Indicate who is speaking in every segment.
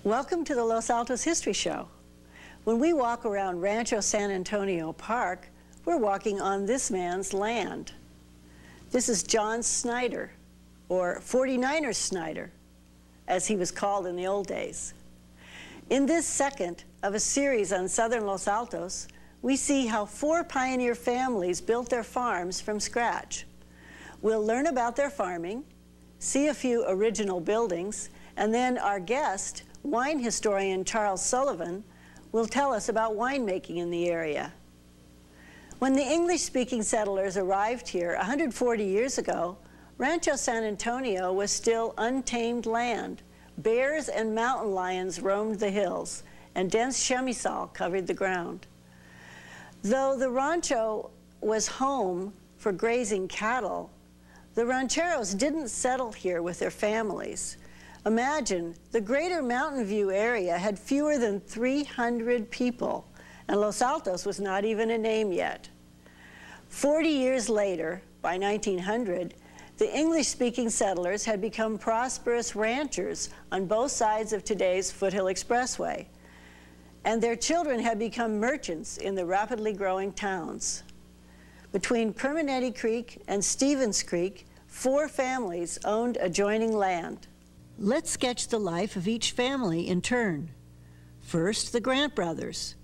Speaker 1: Welcome to the Los Altos History Show. When we walk around Rancho San Antonio Park, we're walking on this man's land. This is John Snyder, or 49er Snyder, as he was called in the old days. In this second of a series on southern Los Altos, we see how 4 pioneer families built their farms from scratch. We'll learn about their farming, see a few original buildings, and then our guest, wine historian Charles Sullivan, will tell us about winemaking in the area. When the English-speaking settlers arrived here 140 years ago, Rancho San Antonio was still untamed land. Bears and mountain lions roamed the hills, and dense chemisal covered the ground. Though the rancho was home for grazing cattle, the rancheros didn't settle here with their families. Imagine, the greater Mountain View area had fewer than 300 people, and Los Altos was not even a name yet. 40 years later, by 1900, the English-speaking settlers had become prosperous ranchers on both sides of today's Foothill Expressway, and their children had become merchants in the rapidly growing towns. Between Permanetti Creek and Stevens Creek, 4 families owned adjoining land. Let's sketch the life of each family in turn. First, the Grant brothers.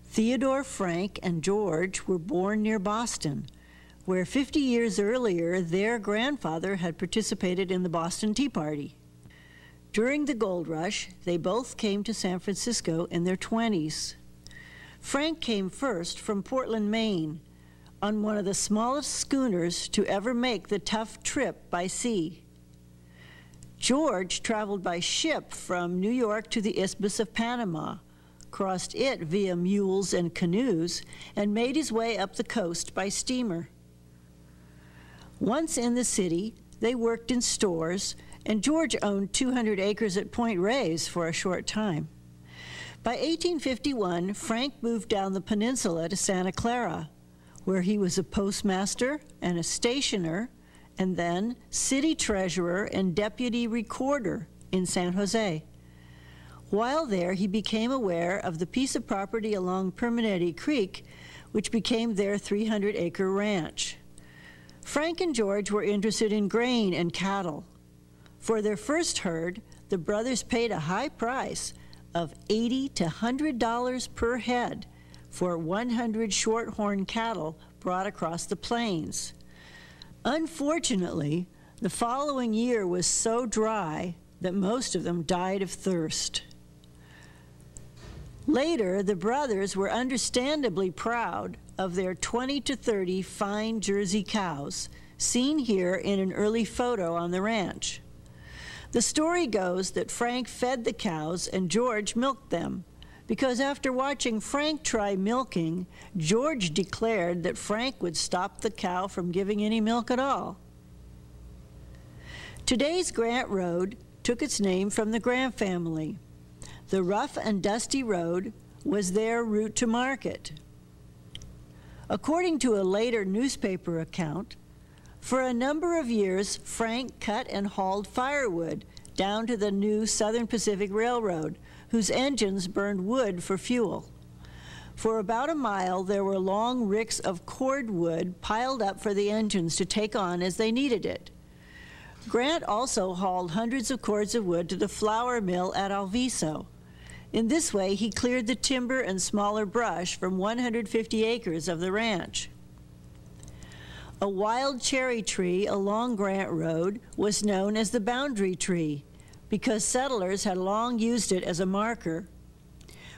Speaker 1: Theodore, Frank, and George were born near Boston, where 50 years earlier their grandfather had participated in the Boston Tea Party. During the gold rush, they both came to San Francisco in their 20s. Frank came first from Portland, Maine, on one of the smallest schooners to ever make the tough trip by sea. George traveled by ship from New York to the Isthmus of Panama, crossed it via mules and canoes, and made his way up the coast by steamer. Once in the city, they worked in stores, and George owned 200 acres at Point Reyes for a short time. By 1851, Frank moved down the peninsula to Santa Clara, where he was a postmaster and a stationer, and then city treasurer and deputy recorder in San Jose. While there, he became aware of the piece of property along Permanetti Creek, which became their 300-acre ranch. Frank and George were interested in grain and cattle. For their first herd, the brothers paid a high price of $80 to $100 per head for 100 shorthorn cattle brought across the plains. Unfortunately, the following year was so dry that most of them died of thirst. Later, the brothers were understandably proud of their 20 to 30 fine Jersey cows, seen here in an early photo on the ranch. The story goes that Frank fed the cows and George milked them, because after watching Frank try milking, George declared that Frank would stop the cow from giving any milk at all. Today's Grant Road took its name from the Grant family. The rough and dusty road was their route to market. According to a later newspaper account, for a number of years, Frank cut and hauled firewood down to the new Southern Pacific Railroad, whose engines burned wood for fuel. For about a mile, there were long ricks of cordwood piled up for the engines to take on as they needed it. Grant also hauled hundreds of cords of wood to the flour mill at Alviso, In this way, he cleared the timber and smaller brush from 150 acres of the ranch. A wild cherry tree along Grant Road was known as the boundary tree because settlers had long used it as a marker.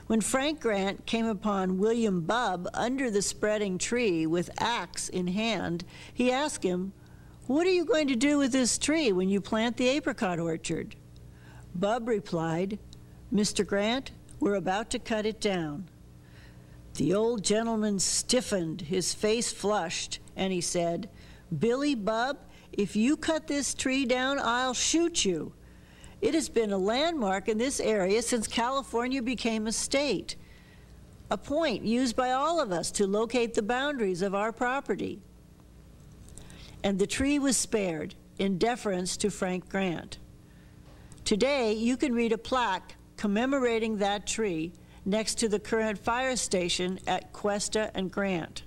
Speaker 1: When Frank Grant came upon William Bubb under the spreading tree with axe in hand, he asked him, "What are you going to do with this tree when you plant the apricot orchard?" Bubb replied, "Mr. Grant, we're about to cut it down." The old gentleman stiffened, his face flushed, and he said, "Billy Bubb, if you cut this tree down, I'll shoot you. It has been a landmark in this area since California became a state, a point used by all of us to locate the boundaries of our property." And the tree was spared in deference to Frank Grant. Today, you can read a plaque commemorating that tree next to the current fire station at Cuesta and Grant.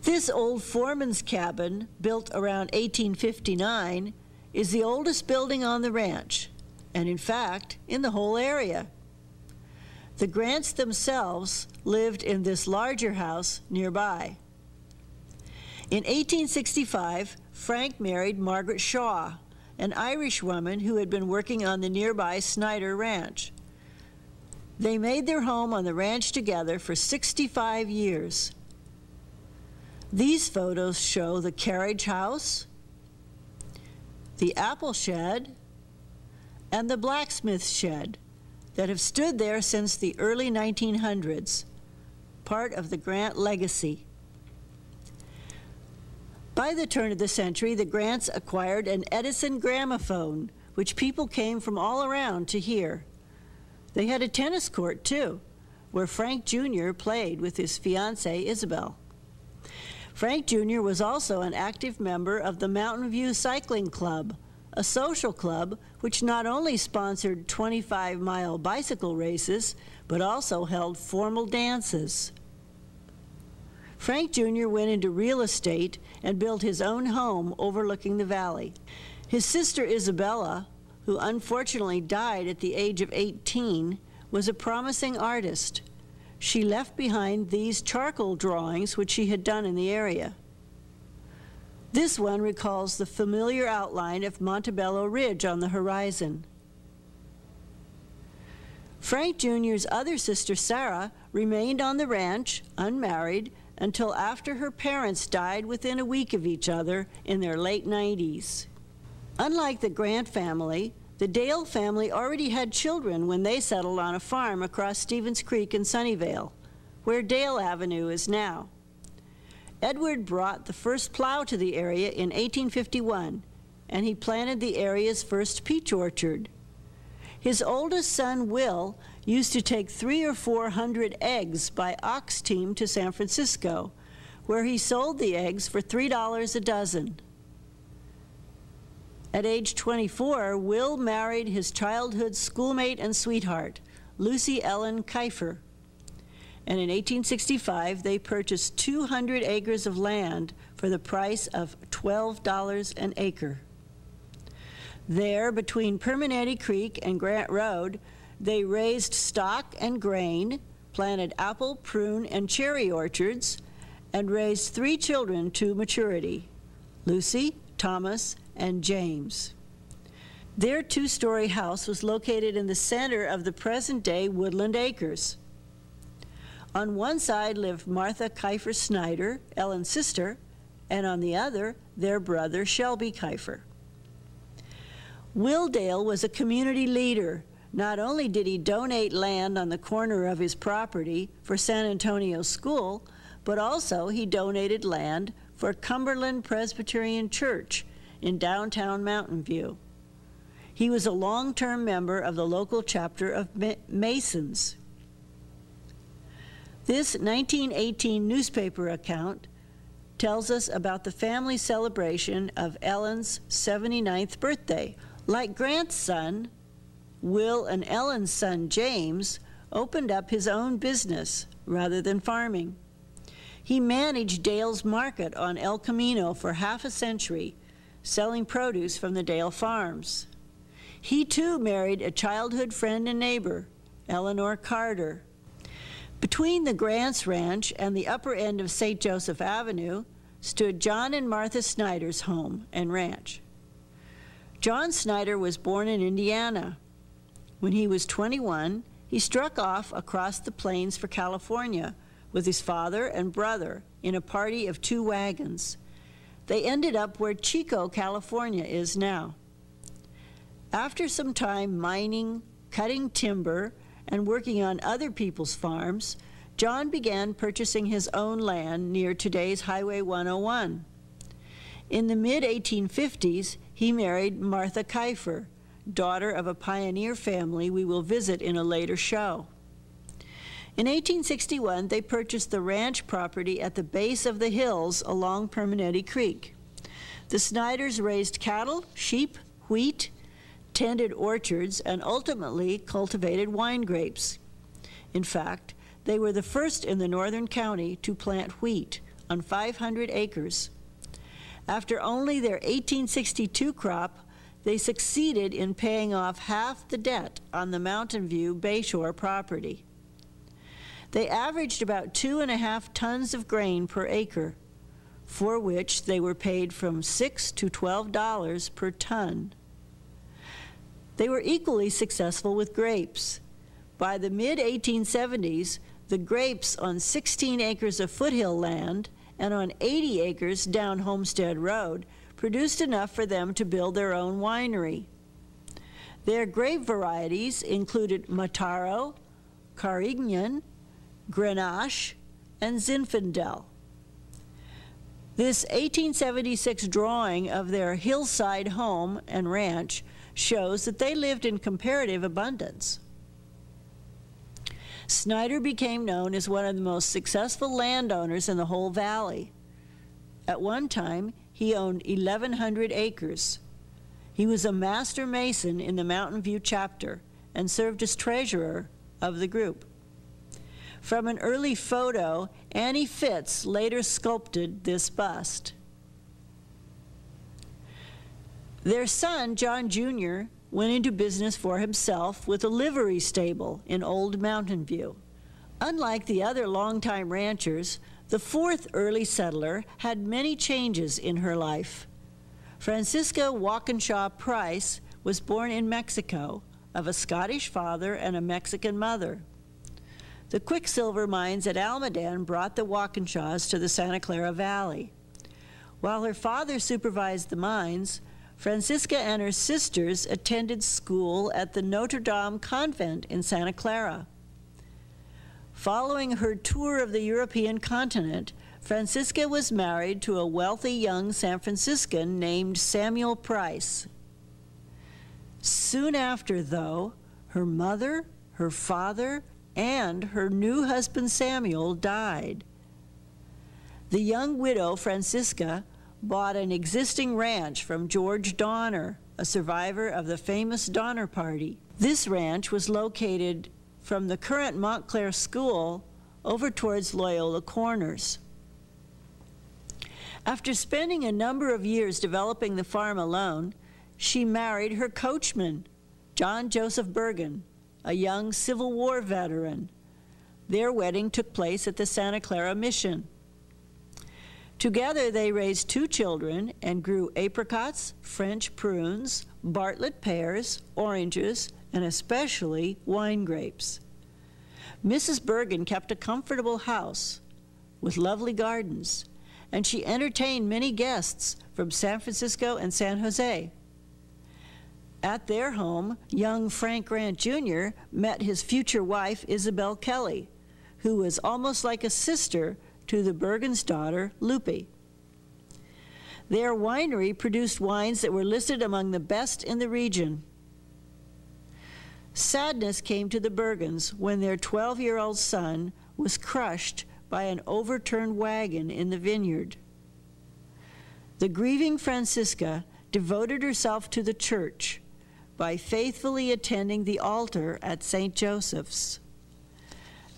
Speaker 1: This old foreman's cabin, built around 1859, is the oldest building on the ranch, and in fact, in the whole area. The Grants themselves lived in this larger house nearby. In 1865, Frank married Margaret Shaw, an Irish woman who had been working on the nearby Snyder Ranch. They made their home on the ranch together for 65 years. These photos show the carriage house, the apple shed, and the blacksmith shed that have stood there since the early 1900s, part of the Grant legacy. By the turn of the century, the Grants acquired an Edison gramophone, which people came from all around to hear. They had a tennis court, too, where Frank Jr. played with his fiancée, Isabel. Frank Jr. was also an active member of the Mountain View Cycling Club, a social club which not only sponsored 25-mile bicycle races, but also held formal dances. Frank Jr. went into real estate and built his own home overlooking the valley. His sister Isabella, who unfortunately died at the age of 18, was a promising artist. She left behind these charcoal drawings which she had done in the area. This one recalls the familiar outline of Montebello Ridge on the horizon. Frank Jr.'s other sister, Sarah, remained on the ranch, unmarried, until after her parents died within a week of each other in their late 90s. Unlike the Grant family, the Dale family already had children when they settled on a farm across Stevens Creek in Sunnyvale, where Dale Avenue is now. Edward brought the first plow to the area in 1851, and he planted the area's first peach orchard. His oldest son, Will, used to take 300 or 400 eggs by ox team to San Francisco, where he sold the eggs for $3 a dozen. At age 24, Will married his childhood schoolmate and sweetheart, Lucy Ellen Kiefer. And in 1865, they purchased 200 acres of land for the price of $12 an acre. There, between Permanente Creek and Grant Road, they raised stock and grain, planted apple, prune, and cherry orchards, and raised 3 children to maturity, Lucy, Thomas, and James. Their 2-story house was located in the center of the present-day Woodland Acres. On one side lived Martha Kiefer Snyder, Ellen's sister, and on the other, their brother Shelby Kiefer. Will Dale was a community leader. Not only did he donate land on the corner of his property for San Antonio School, but also he donated land for Cumberland Presbyterian Church in downtown Mountain View. He was a long-term member of the local chapter of Masons. This 1918 newspaper account tells us about the family celebration of Ellen's 79th birthday. Like Grant's son, Will and Ellen's son, James, opened up his own business rather than farming. He managed Dale's Market on El Camino for half a century, selling produce from the Dale farms. He too married a childhood friend and neighbor, Eleanor Carter. Between the Grants Ranch and the upper end of St. Joseph Avenue stood John and Martha Snyder's home and ranch. John Snyder was born in Indiana. When he was 21, he struck off across the plains for California with his father and brother in a party of 2 wagons. They ended up where Chico, California is now. After some time mining, cutting timber, and working on other people's farms, John began purchasing his own land near today's Highway 101. In the mid-1850s, he married Martha Kiefer, daughter of a pioneer family we will visit in a later show. In 1861, they purchased the ranch property at the base of the hills along Permanetti Creek. The Snyders raised cattle, sheep, wheat, tended orchards, and ultimately cultivated wine grapes. In fact, they were the first in the northern county to plant wheat on 500 acres. After only their 1862 crop, they succeeded in paying off half the debt on the Mountain View Bayshore property. They averaged about 2.5 tons of grain per acre, for which they were paid from $6 to $12 per ton. They were equally successful with grapes. By the mid-1870s, the grapes on 16 acres of foothill land and on 80 acres down Homestead Road produced enough for them to build their own winery. Their grape varieties included Mataro, Carignan, Grenache, and Zinfandel. This 1876 drawing of their hillside home and ranch shows that they lived in comparative abundance. Snyder became known as one of the most successful landowners in the whole valley. At one time, he owned 1,100 acres. He was a master mason in the Mountain View chapter and served as treasurer of the group. From an early photo, Annie Fitz later sculpted this bust. Their son, John Jr., went into business for himself with a livery stable in Old Mountain View. Unlike the other longtime ranchers, the fourth early settler had many changes in her life. Francisca Walkinshaw Price was born in Mexico of a Scottish father and a Mexican mother. The quicksilver mines at Almaden brought the Walkinshaws to the Santa Clara Valley. While her father supervised the mines, Francisca and her sisters attended school at the Notre Dame Convent in Santa Clara. Following her tour of the European continent, Francisca was married to a wealthy young San Franciscan named Samuel Price. Soon after, though, her mother, her father, and her new husband Samuel died. The young widow, Francisca, bought an existing ranch from George Donner, a survivor of the famous Donner Party. This ranch was located from the current Montclair School over towards Loyola Corners. After spending a number of years developing the farm alone, she married her coachman, John Joseph Bergen, a young Civil War veteran. Their wedding took place at the Santa Clara Mission. Together, they raised 2 children and grew apricots, French prunes, Bartlett pears, oranges, and especially wine grapes. Mrs. Bergen kept a comfortable house with lovely gardens, and she entertained many guests from San Francisco and San Jose. At their home, young Frank Grant Jr. met his future wife, Isabel Kelly, who was almost like a sister to the Bergen's daughter, Lupe. Their winery produced wines that were listed among the best in the region. Sadness came to the Bergens when their 12-year-old son was crushed by an overturned wagon in the vineyard. The grieving Francisca devoted herself to the church by faithfully attending the altar at St. Joseph's.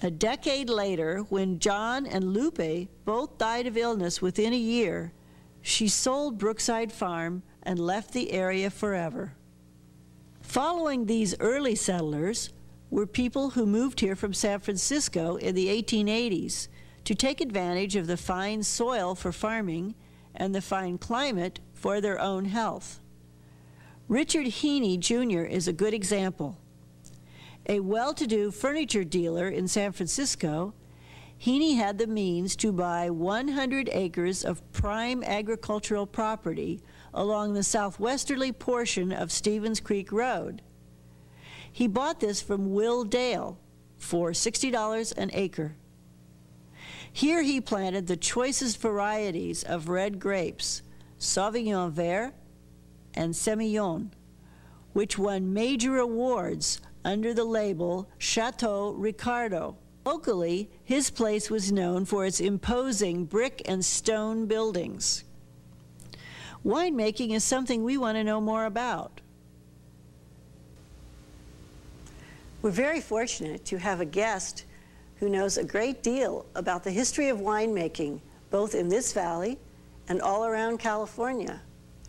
Speaker 1: A decade later, when John and Lupe both died of illness within a year, she sold Brookside Farm and left the area forever. Following these early settlers, were people who moved here from San Francisco in the 1880s to take advantage of the fine soil for farming and the fine climate for their own health. Richard Heaney, Jr. is a good example. A well-to-do furniture dealer in San Francisco, Heaney had the means to buy 100 acres of prime agricultural property along the southwesterly portion of Stevens Creek Road. He bought this from Will Dale for $60 an acre. Here he planted the choicest varieties of red grapes, Sauvignon Vert and Semillon, which won major awards under the label Chateau Ricardo. Locally, his place was known for its imposing brick and stone buildings. Winemaking is something we want to know more about. We're very fortunate to have a guest who knows a great deal about the history of winemaking, both in this valley and all around California.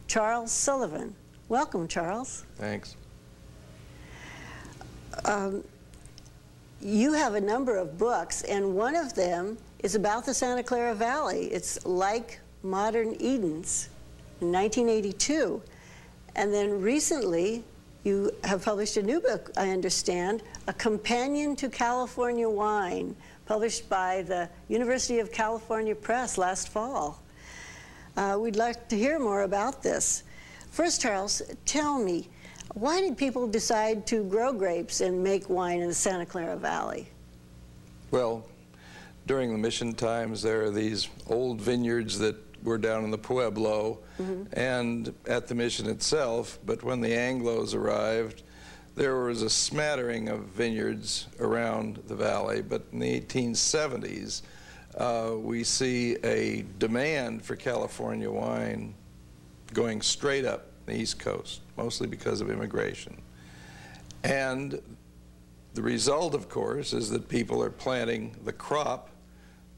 Speaker 1: Charles Sullivan. Welcome, Charles.
Speaker 2: Thanks.
Speaker 1: You have a number of books, and one of them is about the Santa Clara Valley. It's Like Modern Edens, in 1982. And then recently, you have published a new book, I understand, A Companion to California Wine, published by the University of California Press last fall. We'd like to hear more about this. First, Charles, tell me, why did people decide to grow grapes and make wine in the Santa Clara Valley?
Speaker 2: Well, during the mission times, there are these old vineyards that were down in the Pueblo and at the mission itself, but when the Anglos arrived, there was a smattering of vineyards around the valley. But in the 1870s, we see a demand for California wine going straight up the East Coast, mostly because of immigration. And the result, of course, is that people are planting the crop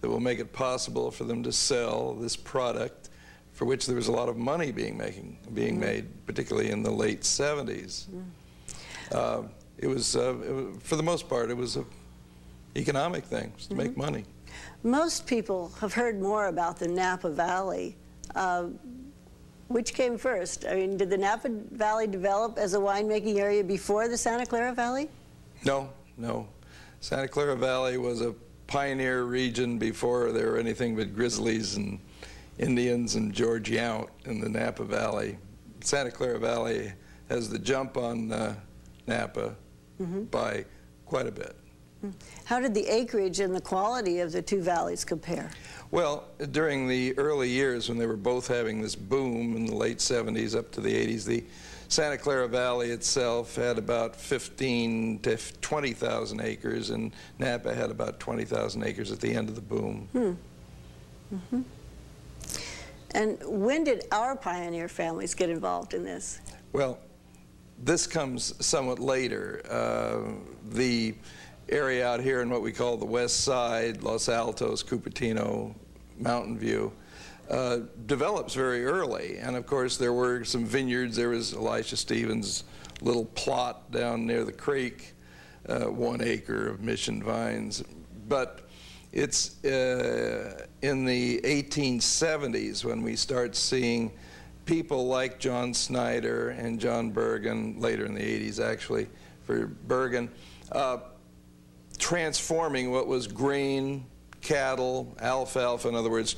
Speaker 2: that will make it possible for them to sell this product, for which there was a lot of money being made, particularly in the late 70s. It was, for the most part, it was an economic thing, just to make money.
Speaker 1: Most people have heard more about the Napa Valley. Which came first? I mean, did the Napa Valley develop as a winemaking area before the Santa Clara Valley?
Speaker 2: No, no. Santa Clara Valley was a pioneer region before there were anything but grizzlies and Indians and George Yount in the Napa Valley. Santa Clara Valley has the jump on Napa by quite a bit.
Speaker 1: How did the acreage and the quality of the two valleys compare?
Speaker 2: Well, during the early years when they were both having this boom in the late 70s up to the 80s, the Santa Clara Valley itself had about 15 to 20,000 acres, and Napa had about 20,000 acres at the end of the boom.
Speaker 1: And when did our pioneer families get involved in this?
Speaker 2: Well, this comes somewhat later. The area out here in what we call the west side, Los Altos, Cupertino, Mountain View, develops very early. And of course there were some vineyards. There was Elisha Stevens' little plot down near the creek, 1 acre of mission vines. But it's in the 1870s when we start seeing people like John Snyder and John Bergen, later in the 80s actually for Bergen, transforming what was grain, cattle, alfalfa, in other words,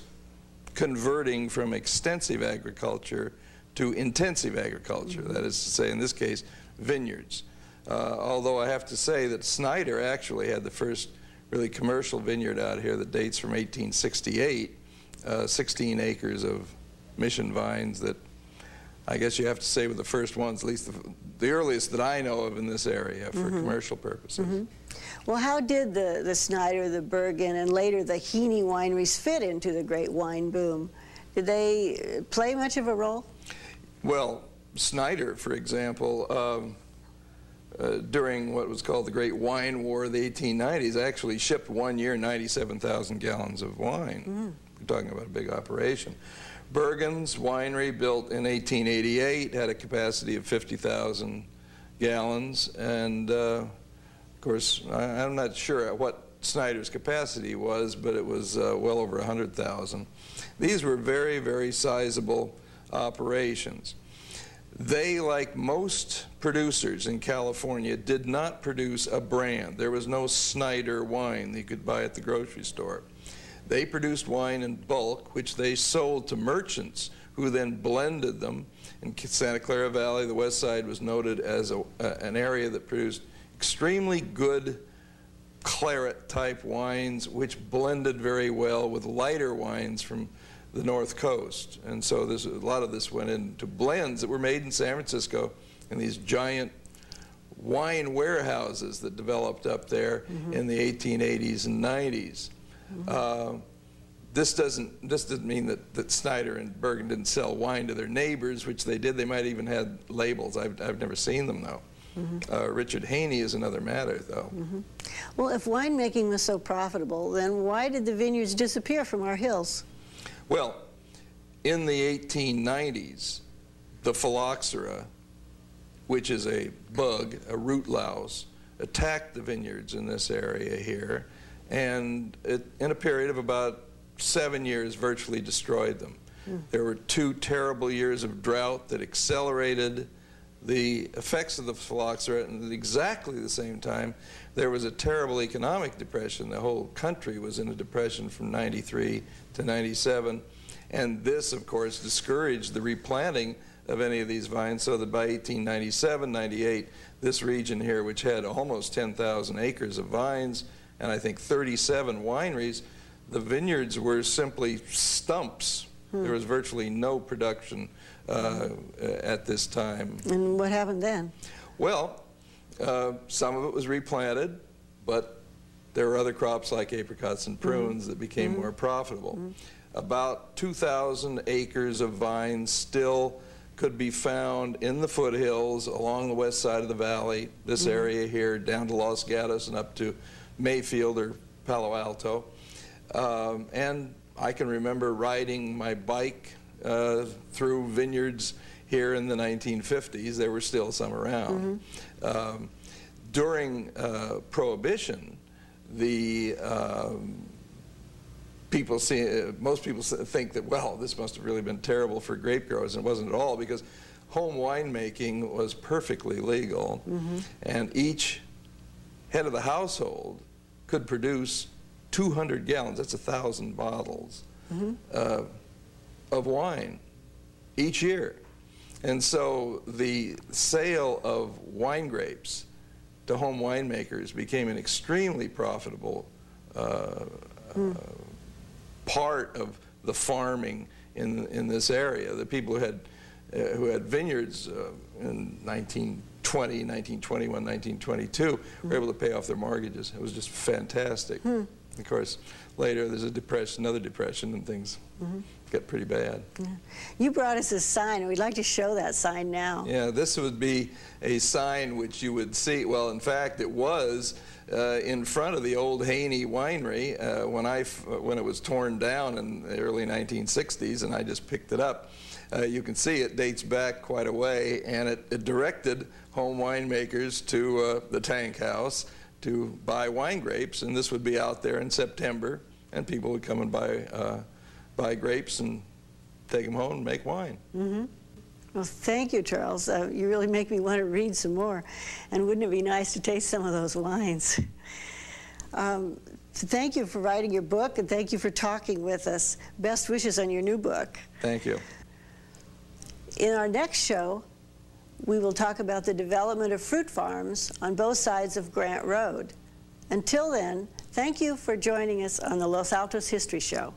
Speaker 2: converting from extensive agriculture to intensive agriculture, that is to say, in this case, vineyards. Although I have to say that Snyder actually had the first really commercial vineyard out here that dates from 1868, 16 acres of mission vines that I guess you have to say were the first ones, at least the earliest that I know of in this area for commercial purposes.
Speaker 1: Well, how did the Snyder, the Bergen, and later the Heaney wineries fit into the great wine boom? Did they play much of a role?
Speaker 2: Well, Snyder, for example, during what was called the Great Wine War of the 1890s, actually shipped 1 year 97,000 gallons of wine. We're talking about a big operation. Bergen's winery, built in 1888, had a capacity of 50,000 gallons, and of course, I'm not sure what Snyder's capacity was, but it was well over 100,000. These were very, very sizable operations. They, like most producers in California, did not produce a brand. There was no Snyder wine that you could buy at the grocery store. They produced wine in bulk, which they sold to merchants who then blended them. In Santa Clara Valley, the west side was noted as an area that produced extremely good claret-type wines, which blended very well with lighter wines from the North Coast. And so a lot of this went into blends that were made in San Francisco in these giant wine warehouses that developed up there in the 1880s and 90s. This doesn't mean that Snyder and Bergen didn't sell wine to their neighbors, which they did. They might even had labels. I've never seen them, though. Richard Haney is another matter, though.
Speaker 1: Well, if winemaking was so profitable, then why did the vineyards disappear from our hills?
Speaker 2: Well, in the 1890s, the phylloxera, which is a bug, a root louse, attacked the vineyards in this area here, and in a period of about 7 years virtually destroyed them. There were 2 terrible years of drought that accelerated the effects of the phylloxera, and at exactly the same time there was a terrible economic depression. The whole country was in a depression from 93 to 97, and this of course discouraged the replanting of any of these vines, so that by 1897, 98, this region here, which had almost 10,000 acres of vines and I think 37 wineries, the vineyards were simply stumps. There was virtually no production at this time.
Speaker 1: And what happened then?
Speaker 2: Well, some of it was replanted, but there were other crops like apricots and prunes that became more profitable. About 2,000 acres of vines still could be found in the foothills along the west side of the valley, this area here, down to Los Gatos and up to Mayfield or Palo Alto. And I can remember riding my bike through vineyards here in the 1950s. There were still some around. During Prohibition, the most people think that, well, this must have really been terrible for grape growers, and it wasn't at all, because home winemaking was perfectly legal, and each head of the household could produce 200 gallons, that's 1,000 bottles, of wine each year. And so the sale of wine grapes to home winemakers became an extremely profitable part of the farming in this area. The people who had vineyards in 1920, 1921, 1922 were able to pay off their mortgages. It was just fantastic. Of course, later there's a depression, another depression, and things get pretty bad.
Speaker 1: You brought us a sign, and we'd like to show that sign now.
Speaker 2: Yeah, this would be a sign which you would see. Well, in fact, it was in front of the old Haney winery when it was torn down in the early 1960s, and I just picked it up. You can see it dates back quite a way, and it directed home winemakers to the tank house to buy wine grapes, and this would be out there in September, and people would come and buy grapes and take them home and make wine.
Speaker 1: Well, thank you, Charles. You really make me want to read some more, and wouldn't it be nice to taste some of those wines? Thank you for writing your book, and thank you for talking with us. Best wishes on your new book.
Speaker 2: Thank you.
Speaker 1: In our next show, we will talk about the development of fruit farms on both sides of Grant Road. Until then, thank you for joining us on the Los Altos History Show.